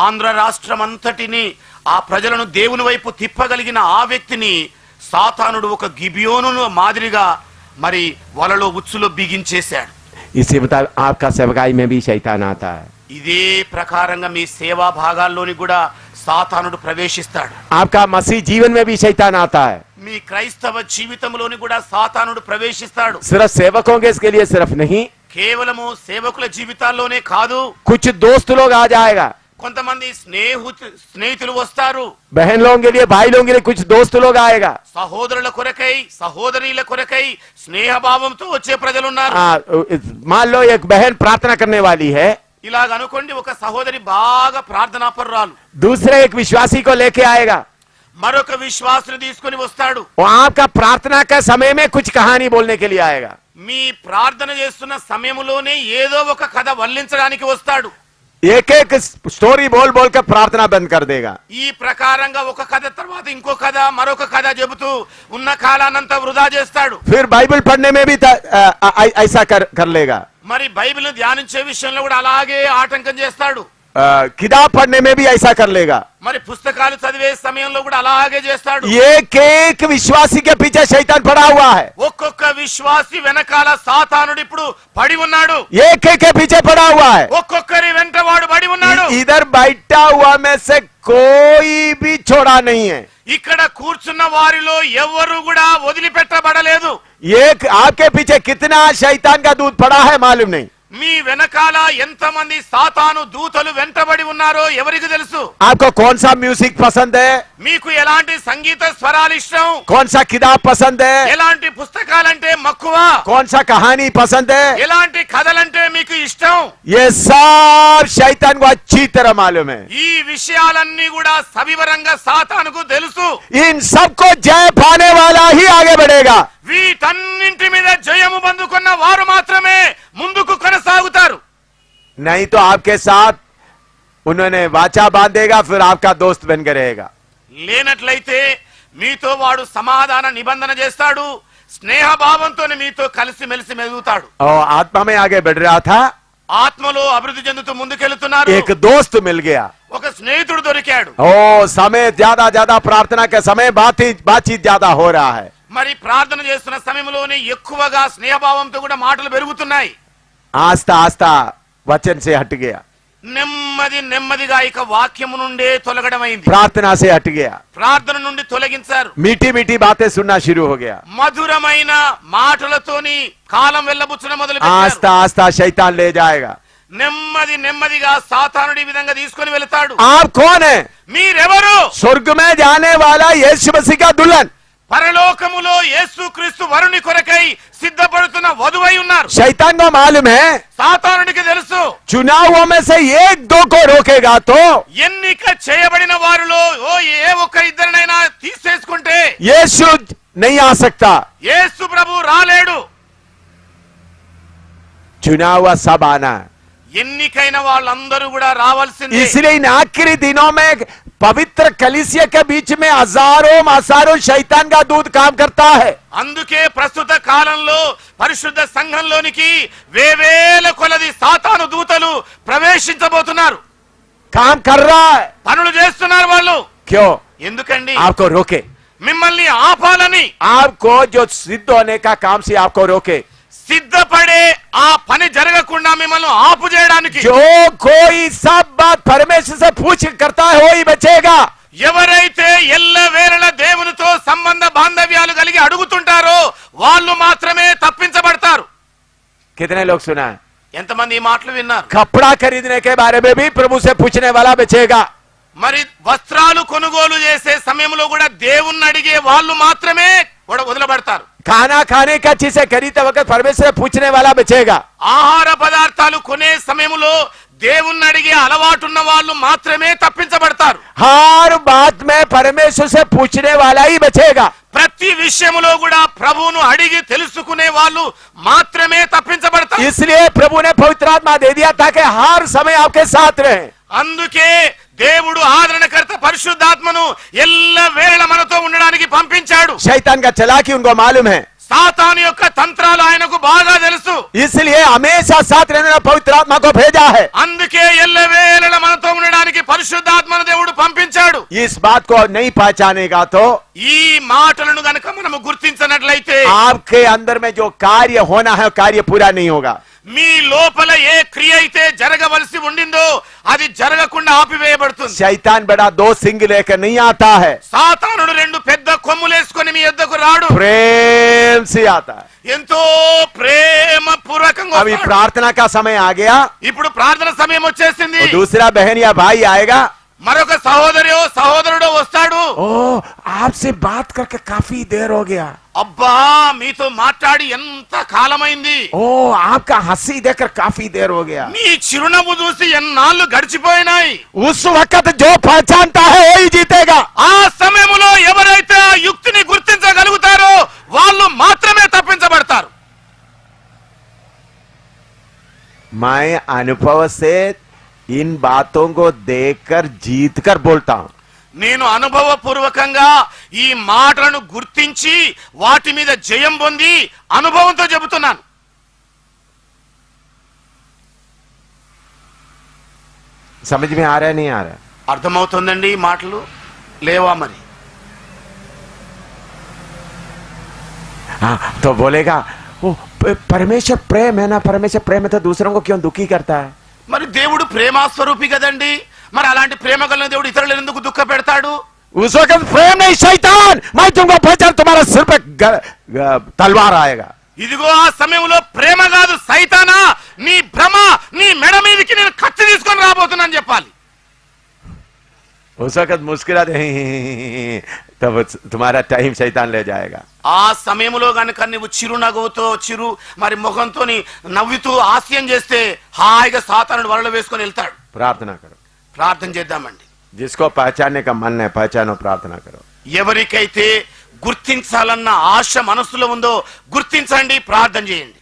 ఆంధ్ర రాష్ట్రమంతటిని ఆ ప్రజలను దేవుని వైపు తిప్పగలిగిన ఆ వ్యక్తిని సాతానుడు ఒక గిబియోను మాదిరిగా మరి వలలో ఉచ్చులో బిగించేశాడు. इसी मुताबिक आपका सेवकाई में भी शैतान आता है. ఇదే ప్రకారంగా మీ సేవా భాగాల్లోని కూడా సాతానుడు ప్రవేశిస్తాడు. आपका मसीह जीवन में भी शैतान आता है. మీ క్రైస్తవ జీవితంలోని కూడా సాతానుడు ప్రవేశిస్తాడు. सिर्फ सेवकों के इसके लिए सिर्फ नहीं, కేవలము సేవకుల జీవితాల్లోనే కాదు, कुछ दोस्त लोग आ जाएगा. కొంతమంది స్నేహితులు వస్తారు. बहन लोगों के लिए, भाई लोगों के लिए कुछ दोस्त लोग आएगा. సహోదరుల కొరకై సహోదరీల కొరకై స్నేహభావంతో వచ్చే ప్రజలున్నారు. मान लो एक बहन प्रार्थना करने वाली है, ఇలాగ అనుకోండి, ఒక సహోదరి బాగా ప్రార్థనాపరురాలు दूसरे एक विश्वासी को लेके आएगा. మరొక విశ్వాసుని తీసుకొని వస్తాడు. वो आपका प्रार्थना का समय में कुछ कहानी बोलने के लिए आएगा. మీ ప్రార్థన చేస్తున్న సమయంలోనే ఏదో ఒక కథ వల్లించడానికి వస్తాడు. एक एक स्टोरी बोल बोल कर प्रार्थना बंद कर देगा. ఈ ప్రకారంగా ఒక కథ తర్వాత ఇంకో కథ మరొక కథ చెబుతూ ఉన్న కాలానంతా వృధా చేస్తాడు. फिर बाइबल पढ़ने में भी ऐसा कर लेगा. మరి బైబిల్ ధ్యానించే విషయంలో కూడా అలాగే ఆటంకం చేస్తాడు. किताब पढ़ने में भी ऐसा कर लेगा. మరి పుస్తకాలు చదివే సమయంలో కూడా అలాగే చేస్తాడు. एक एक विश्वासी के पीछे शैतान पड़ा हुआ है. ఒక్కొక్క విశ్వాసి వెనకాల సాతానుడు ఇప్పుడు పడి ఉన్నాడు. एक एक के पीछे पड़ा हुआ है. ఒక్కొక్కరి వెంట వాడు పడి ఉన్నాడు. इधर बैठा हुआ में से कोई भी छोड़ा नहीं है. ఇక్కడ కూర్చున్న వారిలో ఎవరు కూడా వదిలిపెట్టబడలేదు. एक आपके पीछे कितना शैतान का दूध पड़ा है मालूम नहीं. మీ వెనకాల ఎంతమంది సాతాను దూతలు వెంటబడి ఉన్నారో ఎవరికి తెలుసు. आपको कौन सा म्यूजिक पसंद है, మీకు ఎలాంటి సంగీత స్వరాలు ఇష్టం, कौन सा किताब पसंद है, ఎలాంటి పుస్తకాలంటే మక్కువ, कौन सा कहानी पसंद है, ఎలాంటి కథలంటే మీకు ఇష్టం, ये सब शैतान को अच्छी तरह मालूम है. ఈ విషయాలన్నీ కూడా సవివరంగా సాతానుకు తెలుసు. इन सबको जय पाने वाला ही आगे बढ़ेगा. వీటన్నింటి మీద జయము పొందుకున్న వారు మాత్రమే ముందుకు కొనసాగుతారు. नहीं तो आपके साथ उन्होंने वाचा बांधेगा, फिर आपका दोस्त बन के रहेगा. లేనట్లయితే మీతో వాడు సమాధాన నిబంధన చేస్తాడు, స్నేహభావంతోనే మీతో కలిసి మెలిసి మెదుగుతాడు. और आत्मा में आगे बढ़ रहा था, ఆత్మలో అభివృద్ధి చెందుతూ ముందుకెళ్తున్నారు. एक दोस्त मिल गया. ఒక స్నేహితుడు దొరికాడు. ओ समय ज्यादा प्रार्थना के समय बातचीत ज्यादा हो रहा है. మరి ప్రార్థన చేస్తున్న సమయంలోనే ఎక్కువగా స్నేహభావంతో కూడా మాటలు పెరుగుతున్నాయి. आस्ता आस्ता वचन से हट गया, నెమ్మదిగా ఇక వాక్యము నుండే తొలగడమైంది. प्रार्थना से हट गया, ప్రార్థన నుండి తొలగించారు. मीठी मीठी बातें सुनना शुरू हो गया. మధురమైన మాటలతోని కాలం వెళ్ళబుచ్చడం మొదలు आस्ता आस्ता शैतान ले जाएगा. నెమ్మదిగా సాతానుడి విధంగా తీసుకొని వెళ్తాడు. आप कौन है? మీరెవరు? स्वर्ग में जाने वाला यीशु मसीह का दुल्हन. పరలోకములో యేసుక్రీస్తు వరుని కొరకై సిద్ధపడుతున్న వధువై ఉన్నారు. शैतान को मालूम है, సాతానుడికి తెలుసు, चुनावों में से एक दो को रोकेगा तो ఎన్నిక చేయబడిన వారిలో ఏ ఒక్క ఇద్దరినైనా తీసేసుకుంటే यीशु नहीं आ सकता. యేసు ప్రభు రాలేడు. चुना हुआ सब आना है. ఎన్నికైన వాళ్ళందరూ కూడా రావాల్సిందే. इसलिए इन आखिरी दिनों में पवित्र कलीसिया के बीच में हजारों शैतान का दूध काम करता है. అందుకే ప్రస్తుత కాలంలో పరిశుద్ధ సంఘంలోనికి వేవేల కొలది సాతాను దూతలు ప్రవేశించబోతున్నారు. काम कर रहा है. పనులు చేస్తున్నారు వాళ్ళు. क्यों? ఎందుకండి? आपको रोके, మిమ్మల్ని ఆపాలని, आपको जो सिद्ध होने का काम से आपको रोके. సిద్ధపడే ఆ పని జరగకుండా మిమ్మల్ని ఆపు చేయడానికి. जो कोई सब बात परमेश्वर से पूछ करता है वही बचेगा. ఎవరైతే ఎల్లవేళల దేవునితో సంబంధ బాంధవ్యాలు కలిగి అడుగుతుంటారో వాళ్ళు మాత్రమే తప్పించబడతారు. कितने लोग सुना है? ఎంతమంది ఈ మాటలు విన్నారు? कपड़ा खरीदने के बारे में भी प्रभु से पूछने वाला बचेगा. మరి వస్త్రాలు కొనుగోలు చేసే సమయంలో కూడా దేవుణ్ణి అడిగే వాళ్ళు మాత్రమే వదిలబడతారు. खाना खाने का चीज से खरीदते वक्त परमेश्वर से पूछने वाला बचेगा. ఆహార పదార్థాలు కొనే సమయంలో దేవుణ్ణి అడిగే అలవాటున్న వాళ్ళు మాత్రమే తప్పించబడతారు. हर बात में परमेश्वर से पूछने वाला ही बचेगा. ప్రతి విషయంలో కూడా ప్రభువును అడిగి తెలుసుకునే వాళ్ళు మాత్రమే తప్పించబడతారు. इसलिए प्रभु ने पवित्र आत्मा दे दिया ताकि हर समय आपके साथ रहे. అందుకే దేవుడు ఆదరణకర్త పరిశుద్ధాత్మను ఎల్లవేళ మనతో ఉండడానికి పంపించాడు. शैतान का चालाकी उनको मालूम है, సాతాను యొక్క తంత్రాలు ఆయనకు బాగా తెలుసు. इसलिए हमेशा साथ रहने वाला पवित्र आत्मा को भेजा है. అందుకే ఎల్లవేళ మనతో ఉండడానికి పరిశుద్ధ इस बात को नहीं पहचानेगा तो ఈ మాటలను గనక మనము గుర్తించనట్లయితే आपके अंदर में जो कार्य होना है कार्य पूरा नहीं होगा। మీ లోపల ఏ క్రియ అయితే జరగవలసి ఉండిందో అది జరగకుండా ఆపివేయబడుతుంది। शैतान बड़ा दो सिंग लेकर नहीं आता है, సాతానుడు రెండు పెద్ద కొమ్ములేసుకొని మీ యొద్దకు రాడు, प्रेम से आता है। ఎంతో ప్రేమ పూర్వకంగా अभी వస్తాడు। प्रार्थना का समय आ गया, ఇప్పుడు ప్రార్థన సమయం వచ్చేసింది। तो दूसरा बहन या भाई आएगा, మరొక సహోదరుడో వస్తాడు। ओ आपसे बात करके काफी देर हो गया, అబ్బా మీతో మాట్లాడి ఎంత కాలమైంది, ओ आपका हंसी देखकर काफी देर हो गया। మీ చిరునవ్వు చూసి ఎన్నాళ్ళు గడిచిపోయినాయి। उस वक्त जो पहचानता है वही जीतेगा। ఆ సమయంలో ఎవరైతే ఆ యుక్తిని గుర్తించగలుగుతారో వాళ్ళు మాత్రమే తప్పించబడతారు। मैं अनुभव से इन बातों को देखकर जीतकर बोलता हूं। నేను అనుభవపూర్వకంగా ఈ మాటలను గుర్తించి వాటి మీద జయం పొంది అనుభవంతో చెబుతున్నాను। समझ में आ रहा है नहीं आ रहा? అర్థమవుతుందండి ఈ మాటలు లేవా మరి? हाँ, तो बोलेगा वो परमेश्वर प्रेम है ना, परमेश्वर प्रेम है तो दूसरों को क्यों दुखी करता है? మరి దేవుడు ప్రేమాస్వరూపి కదండి, మరి అలాంటి ప్రేమ కలిగిన దేవుడు ఇతరులను ఎందుకు దుఃఖ పెడతాడు? उस वक्त प्रेम नहीं शैतान, मैं तुमको पहचान तुम्हारा सिर पे तलवार आएगा। ఇదిగో ఆ సమయంలో ప్రేమ కాదు సైతానా, నీ భ్రమ నీ మెడ మీదకి నేను కత్తి తీసుకొని రాబోతున్నాను చెప్పాలి। उस वक्त मुस्कुराते तब तुम्हारा टाइम शैतान ले जाएगा। ఆ సమయంలో గనుక నువ్వు చిరునవ్వుతో మరి ముఖంతో నవ్వుతూ హాస్యం చేస్తే హాయిగా సాతానుడు వలలో వేసుకొని వెళ్తాడు। प्रार्थना करो, ప్రార్థన చేద్దామండి। जिसको पहचानने का मन है पहचानो, प्रार्थना करो। ఎవరికైతే గుర్తించాలన్న ఆశ మనసులో ఉందో గుర్తించండి, ప్రార్థన చేయండి।